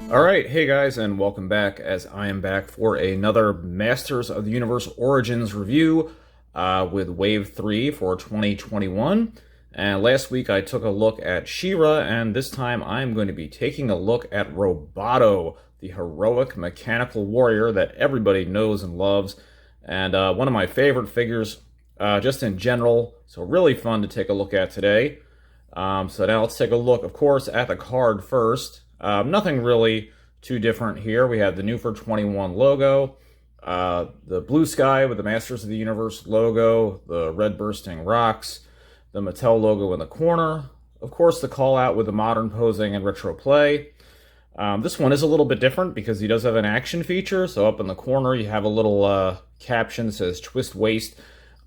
Alright, hey guys, and welcome back as I am back for another Masters of the Universe Origins review with Wave 3 for 2021. And last week I took a look at She-Ra, and this time I'm going to be taking a look at Roboto, the heroic mechanical warrior that everybody knows and loves, and one of my favorite figures just in general, so really fun to take a look at today. So now let's take a look, of course, at the card first. Nothing really too different here. We have the New for 21 logo, the blue sky with the Masters of the Universe logo, the red bursting rocks, the Mattel logo in the corner, of course the call out with the modern posing and retro play. This one is a little bit different because he does have an action feature, so up in the corner you have a little caption that says "Twist Waist,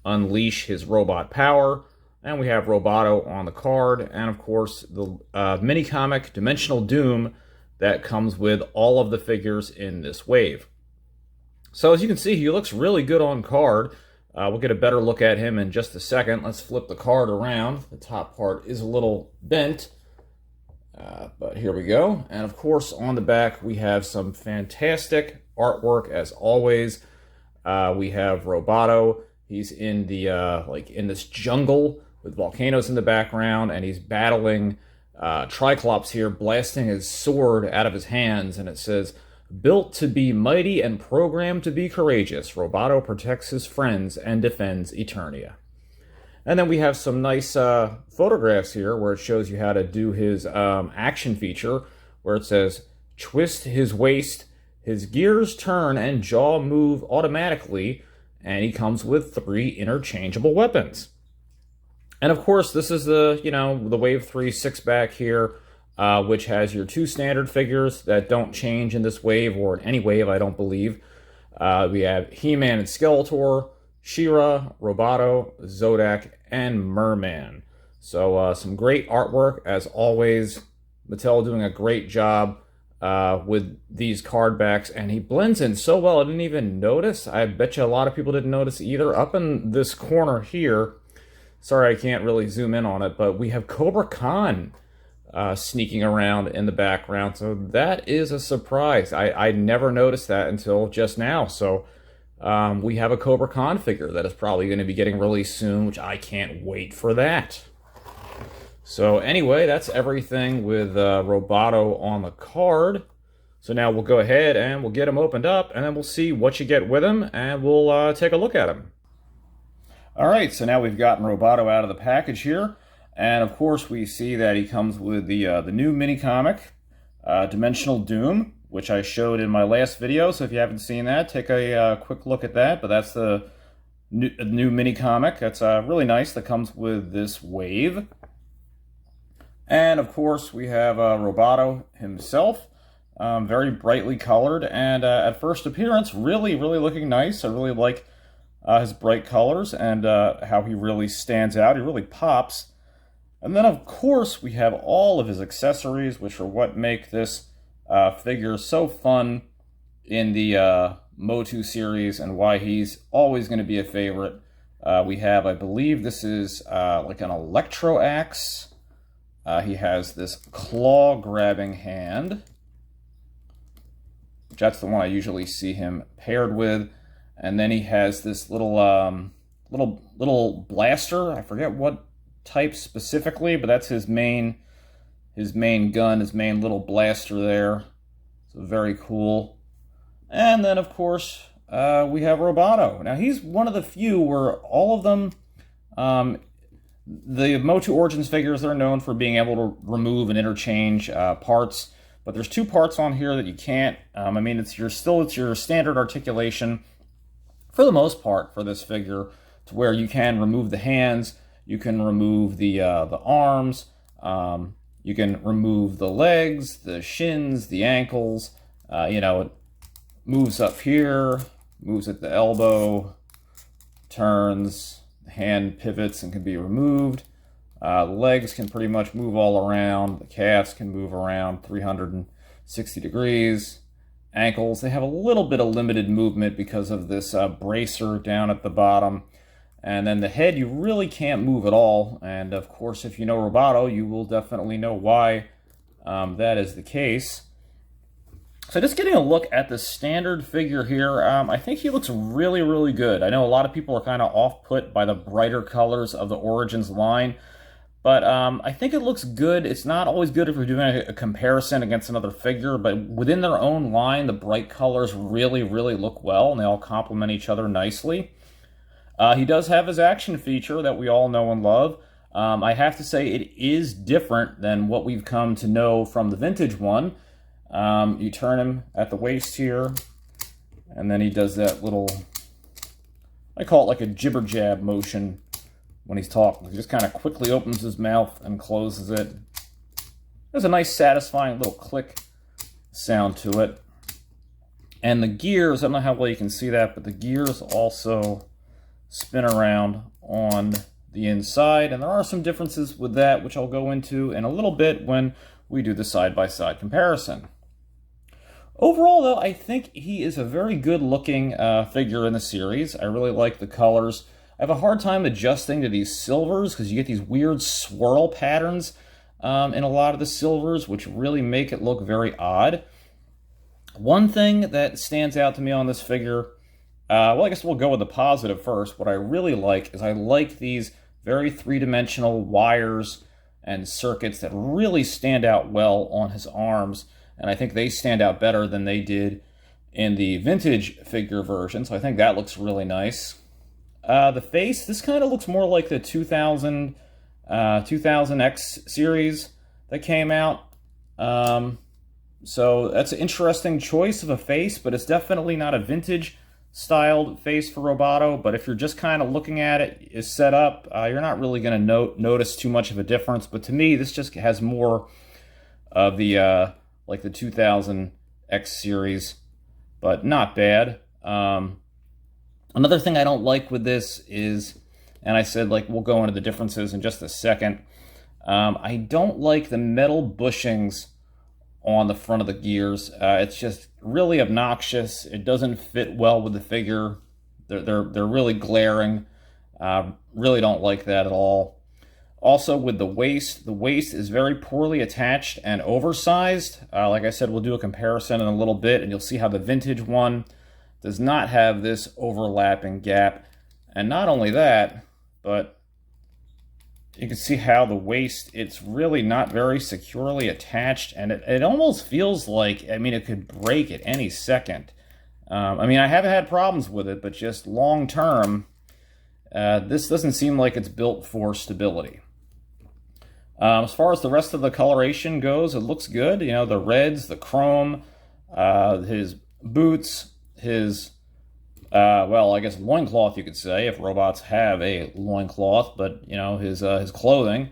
Unleash His Robot Power." And we have Roboto on the card, and of course the mini-comic Dimensional Doom that comes with all of the figures in this wave. So as you can see, he looks really good on card. We'll get a better look at him in just a second. Let's flip the card around. The top part is a little bent, but here we go. And of course on the back we have some fantastic artwork as always. We have Roboto. He's in the in this jungle with volcanoes in the background, and he's battling Triclops here, blasting his sword out of his hands, and it says, "Built to be mighty and programmed to be courageous, Roboto protects his friends and defends Eternia." And then we have some nice photographs here where it shows you how to do his action feature, where it says, "Twist his waist, his gears turn and jaw move automatically," and he comes with 3 interchangeable weapons. And of course, this is the, the Wave 3 6-back here, which has your 2 standard figures that don't change in this wave, or in any wave, I don't believe. We have He-Man and Skeletor, She-Ra, Roboto, Zodak, and Merman. So some great artwork, as always. Mattel doing a great job with these card backs, and he blends in so well I didn't even notice. I bet you a lot of people didn't notice either. Up in this corner here, sorry I can't really zoom in on it, but we have Cobra Khan sneaking around in the background, so that is a surprise. I never noticed that until just now. So we have a Cobra Khan figure that is probably going to be getting released soon, which I can't wait for that. So anyway, that's everything with Roboto on the card. So now we'll go ahead and we'll get him opened up, and then we'll see what you get with him, and we'll take a look at him. Alright, so now we've gotten Roboto out of the package here, and of course we see that he comes with the new mini-comic, Dimensional Doom, which I showed in my last video, so if you haven't seen that, take a quick look at that. But that's the new mini-comic. That's really nice, that comes with this wave. And of course we have Roboto himself, very brightly colored, and at first appearance really looking nice. I really like his bright colors and how he really stands out. He really pops. And then of course we have all of his accessories, which are what make this figure so fun in the MOTU series, and why he's always going to be a favorite. We have, I believe this is like an electro axe. He has this claw-grabbing hand, which that's the one I usually see him paired with. And then he has this little blaster. I forget what type specifically, but that's his main gun, his main little blaster there. So very cool. And then of course we have Roboto. Now he's one of the few where all of them, the MOTU Origins figures, they're known for being able to remove and interchange parts, but there's 2 parts on here that you can't. I mean, it's your standard articulation for the most part for this figure, to where you can remove the hands, you can remove the arms, you can remove the legs, the shins, the ankles. It moves up here, moves at the elbow, turns, the hand pivots and can be removed. The legs can pretty much move all around. The calves can move around 360 degrees. Ankles, they have a little bit of limited movement because of this bracer down at the bottom. And then the head, you really can't move at all. And of course, if you know Roboto, you will definitely know why that is the case. So just getting a look at the standard figure here, I think he looks really, really good. I know a lot of people are kind of off-put by the brighter colors of the Origins line, but I think it looks good. It's not always good if you're doing a comparison against another figure, but within their own line, the bright colors really, really look well, and they all complement each other nicely. He does have his action feature that we all know and love. I have to say it is different than what we've come to know from the vintage one. You turn him at the waist here, and then he does that little, I call it like a jibber jab motion when he's talking. He just kind of quickly opens his mouth and closes it. There's a nice satisfying little click sound to it. And the gears, I don't know how well you can see that, but the gears also spin around on the inside, and there are some differences with that, which I'll go into in a little bit when we do the side-by-side comparison. Overall, though, I think he is a very good-looking figure in the series. I really like the colors. I have a hard time adjusting to these silvers because you get these weird swirl patterns in a lot of the silvers, which really make it look very odd. One thing that stands out to me on this figure, well, I guess we'll go with the positive first. What I really like is I like these very three-dimensional wires and circuits that really stand out well on his arms, and I think they stand out better than they did in the vintage figure version, so I think that looks really nice. The face, this kind of looks more like the 2000X series that came out. So that's an interesting choice of a face, but it's definitely not a vintage styled face for Roboto. But if you're just kind of looking at it is set up, you're not really going to notice too much of a difference. But to me, this just has more of the like the 2000X series, but not bad. Another thing I don't like with this is, and I said like we'll go into the differences in just a second, I don't like the metal bushings on the front of the gears. It's just really obnoxious. It doesn't fit well with the figure. They're really glaring. Really don't like that at all. Also with the waist is very poorly attached and oversized. Like I said, we'll do a comparison in a little bit, and you'll see how the vintage one does not have this overlapping gap. And not only that, but you can see how the waist, it's really not very securely attached, and it almost feels like, I mean, it could break at any second. I mean, I haven't had problems with it, but just long term, this doesn't seem like it's built for stability. As far as the rest of the coloration goes, it looks good. You know, the reds, the chrome, his boots, his well, I guess loincloth, you could say, if robots have a loincloth, but, you know, his clothing.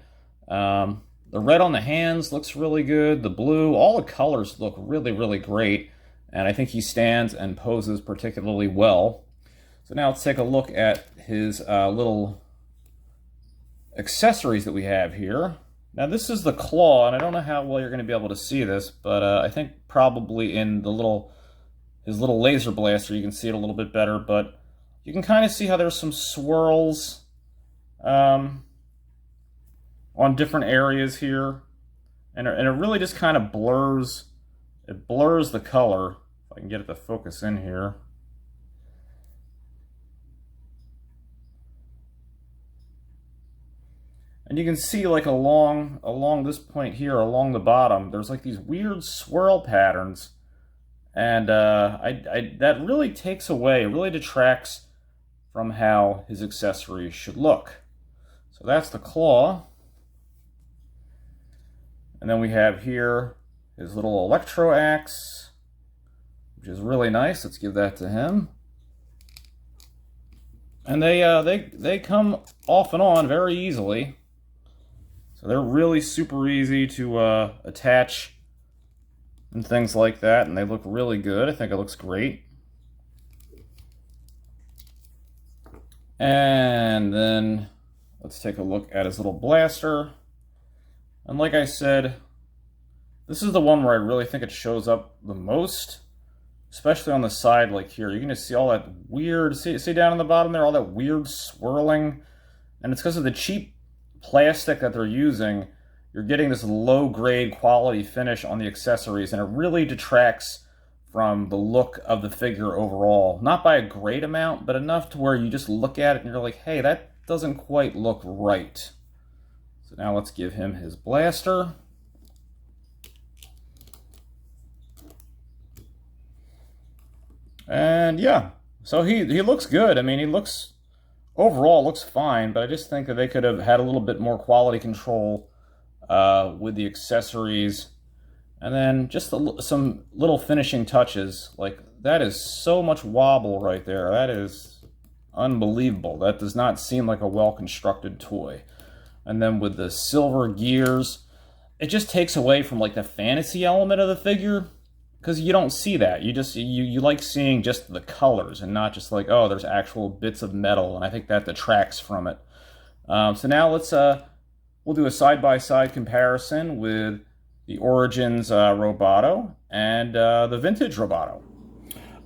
The red on the hands looks really good. The blue, all the colors look really, really great. And I think he stands and poses particularly well. So now let's take a look at his little accessories that we have here. Now this is the claw, and I don't know how well you're going to be able to see this, but I think probably in the his little laser blaster, you can see it a little bit better, but you can kind of see how there's some swirls on different areas here, and it really just kind of blurs the color. If I can get it to focus in here. And you can see like along this point here, along the bottom, there's like these weird swirl patterns. And that really takes away, really detracts from how his accessories should look. So that's the claw. And then we have here his little electro axe, which is really nice. Let's give that to him. And they come off and on very easily. So they're really super easy to attach and things like that, and they look really good. I think it looks great. And then let's take a look at his little blaster. And like I said, this is the one where I really think it shows up the most, especially on the side like here. You're going to see all that weird, see down on the bottom there, all that weird swirling. And it's because of the cheap plastic that they're using. You're getting this low-grade quality finish on the accessories, and it really detracts from the look of the figure overall. Not by a great amount, but enough to where you just look at it and you're like, hey, that doesn't quite look right. So now let's give him his blaster. And yeah, so he looks good. I mean, he looks, overall looks fine, but I just think that they could have had a little bit more quality control with the accessories. And then just some little finishing touches. Like, that is so much wobble right there. That is unbelievable. That does not seem like a well-constructed toy. And then with the silver gears, it just takes away from like the fantasy element of the figure, because you don't see that. You like seeing just the colors and not just like, oh, there's actual bits of metal, and I think that detracts from it. So now we'll do a side-by-side comparison with the Origins Roboto and the Vintage Roboto.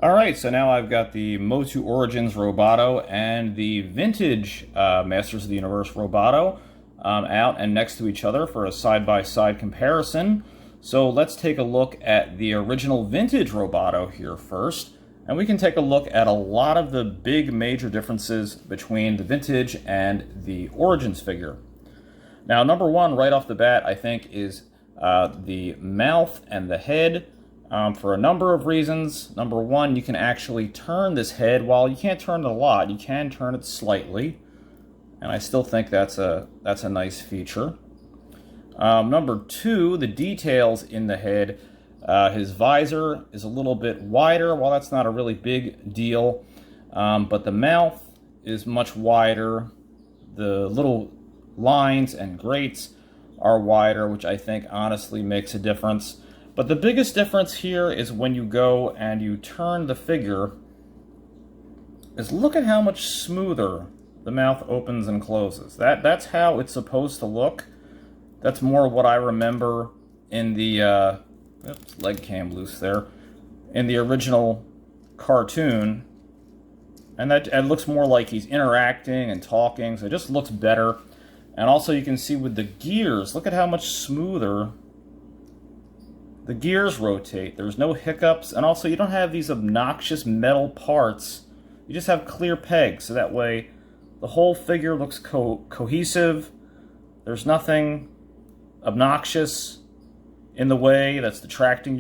All right, so now I've got the MOTU Origins Roboto and the Vintage Masters of the Universe Roboto out and next to each other for a side-by-side comparison. So let's take a look at the original Vintage Roboto here first, and we can take a look at a lot of the big major differences between the Vintage and the Origins figure. Now, number one, right off the bat, I think, is the mouth and the head, for a number of reasons. Number one, you can actually turn this head. While you can't turn it a lot, you can turn it slightly, and I still think that's a nice feature. Number two, the details in the head. His visor is a little bit wider. While that's not a really big deal, but the mouth is much wider. The little lines and grates are wider, which I think honestly makes a difference. But the biggest difference here is when you go and you turn the figure, is look at how much smoother the mouth opens and closes. That's how it's supposed to look. That's more what I remember in the oops, leg came loose there, in the original cartoon. And that it looks more like he's interacting and talking, so it just looks better. And also you can see with the gears, look at how much smoother the gears rotate. There's no hiccups, and also you don't have these obnoxious metal parts. You just have clear pegs, so that way the whole figure looks cohesive. There's nothing obnoxious in the way that's detracting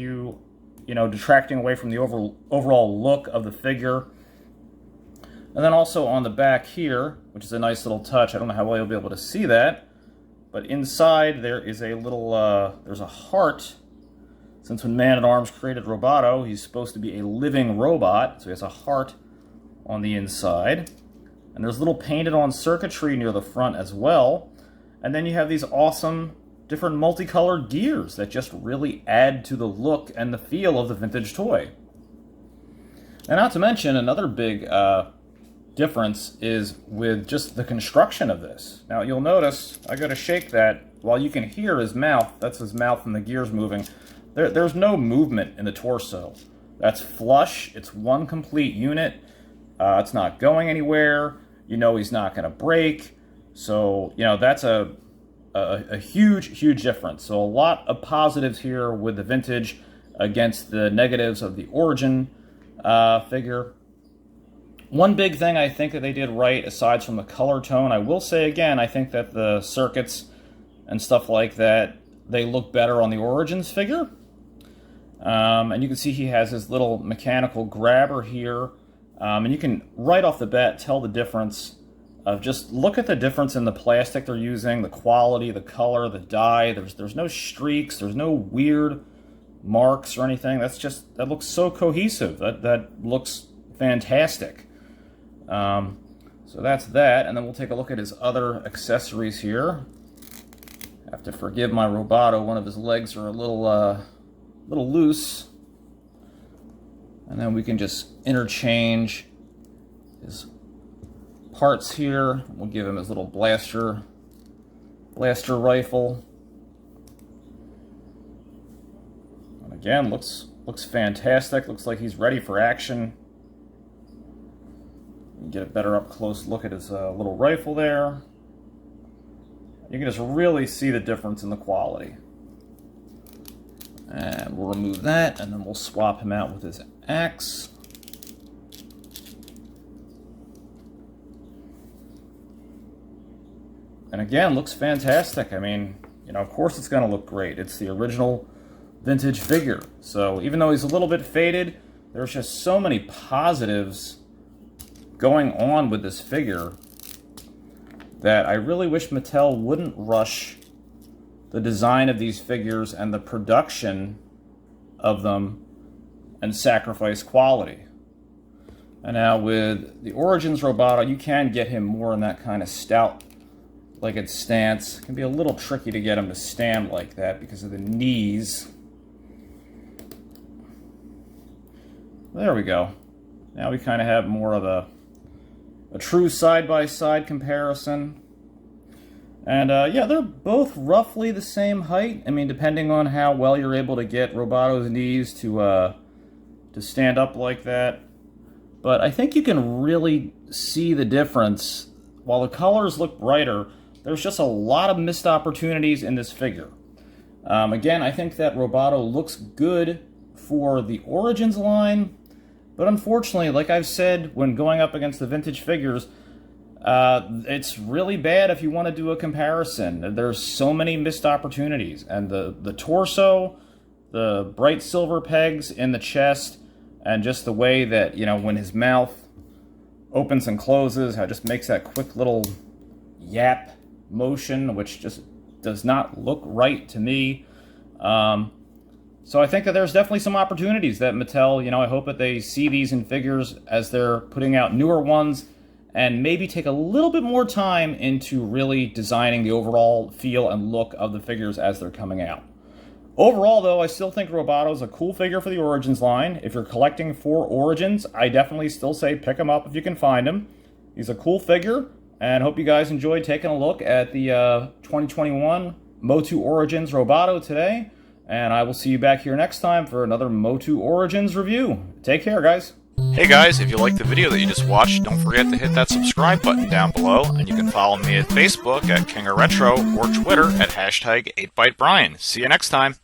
detracting away from the overall look of the figure. And then also on the back here, which is a nice little touch. I don't know how well you'll be able to see that, but inside there is a little, there's a heart. Since when Man-at-Arms created Roboto, he's supposed to be a living robot, so he has a heart on the inside. And there's little painted on circuitry near the front as well. And then you have these awesome different multicolored gears that just really add to the look and the feel of the vintage toy. And not to mention, another big difference is with just the construction of this. Now you'll notice, I go to shake that, while you can hear his mouth, that's his mouth and the gears moving, there's no movement in the torso. That's flush, it's one complete unit, it's not going anywhere, you know he's not going to break, so that's a huge difference. So a lot of positives here with the Vintage against the negatives of the Origin figure. One big thing I think that they did right, aside from the color tone, I will say again, I think that the circuits and stuff like that, they look better on the Origins figure. And you can see he has his little mechanical grabber here. And you can, right off the bat, tell the difference of just look at the difference in the plastic they're using, the quality, the color, the dye. There's no streaks, there's no weird marks or anything. That looks so cohesive. That looks fantastic. So that's that, and then we'll take a look at his other accessories here. I have to forgive my Roboto, one of his legs are a little loose. And then we can just interchange his parts here. We'll give him his little blaster rifle. And again, looks fantastic. Looks like he's ready for action. Get a better up close look at his little rifle there. You can just really see the difference in the quality. And we'll remove that, and then we'll swap him out with his axe. And again, looks fantastic. I mean, you know, of course it's going to look great. It's the original vintage figure. So even though he's a little bit faded, there's just so many positives going on with this figure that I really wish Mattel wouldn't rush the design of these figures and the production of them and sacrifice quality. And now with the Origins Roboto, you can get him more in that kind of stout-legged stance. It can be a little tricky to get him to stand like that because of the knees. There we go. Now we kind of have more of a true side-by-side comparison. And yeah, they're both roughly the same height. I mean, depending on how well you're able to get Roboto's knees to stand up like that. But I think you can really see the difference. While the colors look brighter, there's just a lot of missed opportunities in this figure. Again, I think that Roboto looks good for the Origins line, but unfortunately, like I've said when going up against the vintage figures, it's really bad if you want to do a comparison. There's so many missed opportunities, and the torso, the bright silver pegs in the chest, and just the way that, you know, when his mouth opens and closes, how it just makes that quick little yap motion, which just does not look right to me. So I think that there's definitely some opportunities that Mattel, you know, I hope that they see these in figures as they're putting out newer ones, and maybe take a little bit more time into really designing the overall feel and look of the figures as they're coming out. Overall, though, I still think Roboto is a cool figure for the Origins line. If you're collecting for Origins, I definitely still say pick him up if you can find him. He's a cool figure, and hope you guys enjoyed taking a look at the 2021 MOTU Origins Roboto today. And I will see you back here next time for another MOTU Origins review. Take care, guys. Hey guys, if you liked the video that you just watched, don't forget to hit that subscribe button down below, and you can follow me at Facebook at King of Retro or Twitter at #8ByteBrian. See you next time.